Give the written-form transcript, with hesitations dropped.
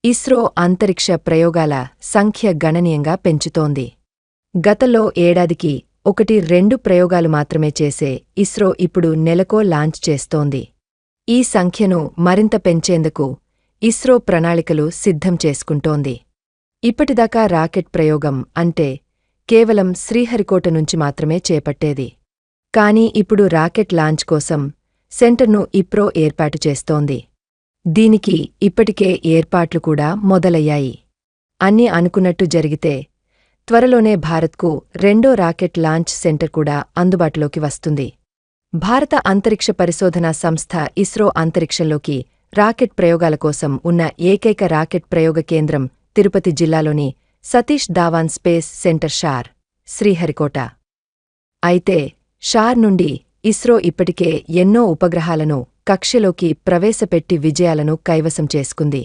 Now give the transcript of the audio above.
ఇస్రో అంతరిక్ష ప్రయోగాల సంఖ్య గణనీయంగా పెంచుతోంది. గతంలో ఏడాదికి 1-2 ప్రయోగాలు మాత్రమే చేసే ఇస్రో ఇప్పుడు నెలకో లాంచ్ చేస్తోంది. ఈ సంఖ్యను మరింత పెంచేందుకు ఇస్రో ప్రణాళికలు సిద్ధం చేసుకుంటోంది. ఇప్పటిదాకా రాకెట్ ప్రయోగం అంటే కేవలం శ్రీహరికోట నుంచి మాత్రమే చేపట్టేది. కానీ ఇప్పుడు రాకెట్ లాంచ్ కోసం సెంటర్ను ఇస్రో ఏర్పాటు చేస్తోంది. దీనికి ఇప్పటికే ఏర్పాట్లు కూడా మొదలయ్యాయి. అన్నీ అనుకున్నట్టు జరిగితే త్వరలోనే భారత్కు రెండో రాకెట్ లాంచ్ సెంటర్ కూడా అందుబాటులోకి వస్తుంది. భారత అంతరిక్ష పరిశోధనా సంస్థ ఇస్రో అంతరిక్షంలోకి రాకెట్ ప్రయోగాల కోసం ఉన్న ఏకైక రాకెట్ ప్రయోగ కేంద్రం తిరుపతి జిల్లాలోని సతీష్ ధావన్ స్పేస్ సెంటర్ షార్, శ్రీహరికోట. అయితే షార్ నుండి ఇస్రో ఇప్పటికే ఎన్నో ఉపగ్రహాలను కక్షలోకి ప్రవేశపెట్టి విజయాలను కైవసం చేసుకుంది.